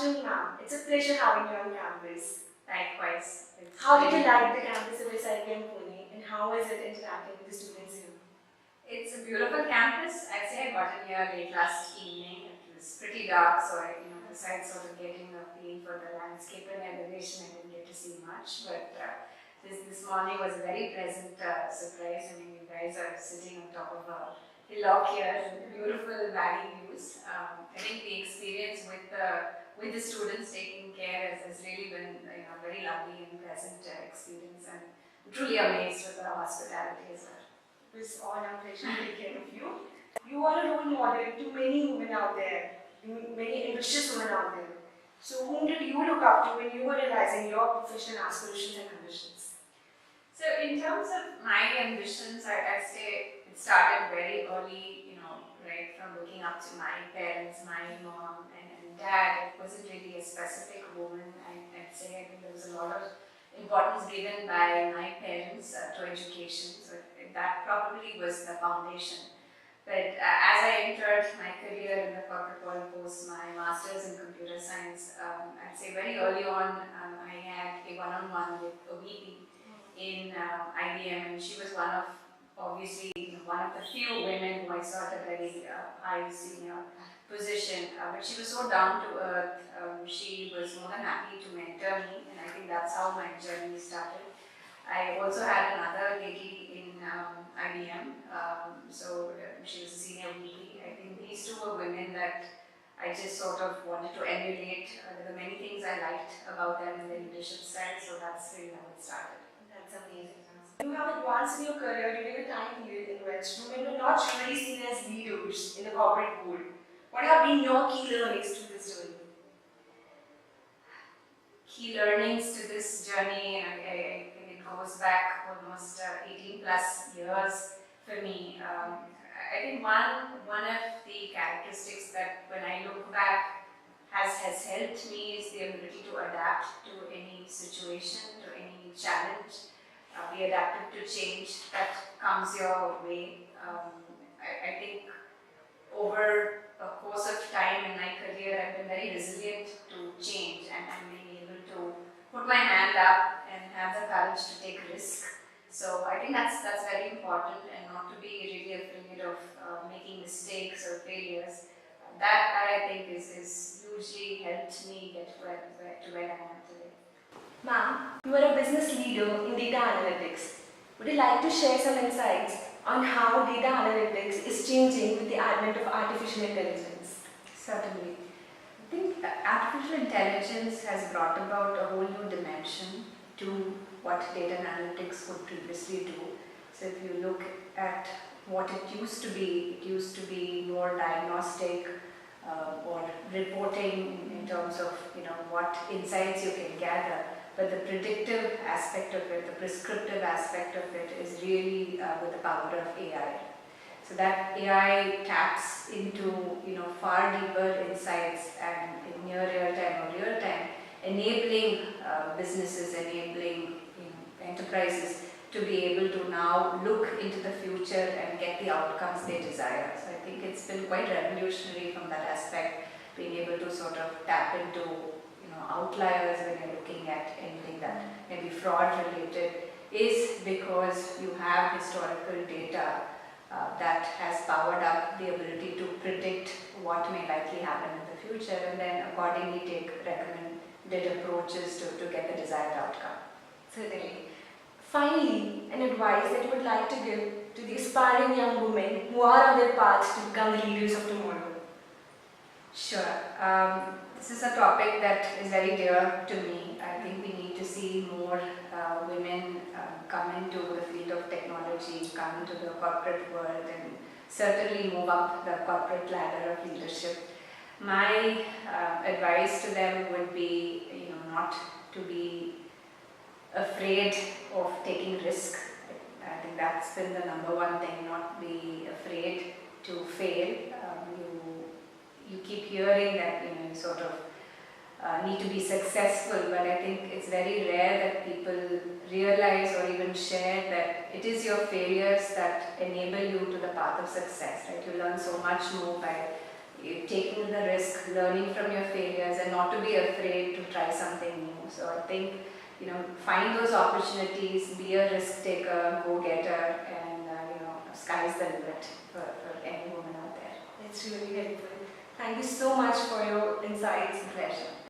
Ashitha ma'am, it's a pleasure having you on campus. Likewise. How did you like the campus of SIBM Pune and how is it interacting with the students here? It's a beautiful campus. I'd say I got in here late last evening. It was pretty dark, so besides sort of getting a feel for the landscape and elevation, I didn't get to see much. But this morning was a very pleasant surprise. I mean, you guys are sitting on top of a hillock here and beautiful valley views. I think the experience with the students taking care has really been very lovely and pleasant experience, and I'm truly amazed with the hospitality as well. It was all our pleasure to take care of you. You are a role model to many women out there, many ambitious women out there. So whom did you look up to when you were realizing your professional aspirations and ambitions? So in terms of my ambitions, I'd say it started very early, right from looking up to my parents, my mom and dad. It wasn't really a specific woman. I'd say I think there was a lot of importance given by my parents to education. So that probably was the foundation. But as I entered my career in the corporate world post my master's in computer science, I'd say very early on I had a one-on-one with a VP in IBM, and she was obviously one of the few women who I saw at a very high senior position, but she was so down to earth. She was more than happy to mentor me, and I think that's how my journey started. I also had another lady in IBM, so she was a senior VP. I think these two were women that I just sort of wanted to emulate. There were many things I liked about them and their leadership style, so that's really how it started. That's amazing. You have advanced in your career during a time period in which women were not really seen as leaders in the corporate world. What have been your key learnings to this journey? Key learnings to this journey, I think it goes back almost 18 plus years for me. I think one of the characteristics that when I look back has helped me is the ability to adapt to any situation, to any challenge. Be adaptive to change that comes your way. I think over a course of time in my career, I've been very resilient to change, and I'm being able to put my hand up and have the courage to take risk. So I think that's very important, and not to be really afraid of making mistakes or failures. That I think is hugely helped me get to where I am today. Ma'am, you are a business leader in data analytics. Would you like to share some insights on how data analytics is changing with the advent of artificial intelligence? Certainly. I think artificial intelligence has brought about a whole new dimension to what data analytics could previously do. So if you look at what it used to be more diagnostic or reporting in terms of what insights you can gather. But the predictive aspect of it, the prescriptive aspect of it is really with the power of AI. So that AI taps into far deeper insights and in near real time or real time, enabling businesses, enabling enterprises to be able to now look into the future and get the outcomes they desire. So I think it's been quite revolutionary from that aspect, being able to sort of tap into outliers when you're looking at anything that may be fraud related, is because you have historical data that has powered up the ability to predict what may likely happen in the future, and then accordingly take recommended approaches to get the desired outcome. Certainly. Finally, an advice that you would like to give to the aspiring young women who are on their path to become the leaders of tomorrow. Sure. This is a topic that is very dear to me. I think we need to see more women come into the field of technology, come into the corporate world, and certainly move up the corporate ladder of leadership. My advice to them would be, not to be afraid of taking risk. I think that's been the number one thing, not be afraid to fail. You keep hearing that you sort of need to be successful, but I think it's very rare that people realize or even share that it is your failures that enable you to the path of success. Right? You learn so much more by taking the risk, learning from your failures, and not to be afraid to try something new. So I think, find those opportunities, be a risk taker, go getter, and sky's the limit for any woman out there. It's really helpful. Thank you so much for your insights. Pleasure.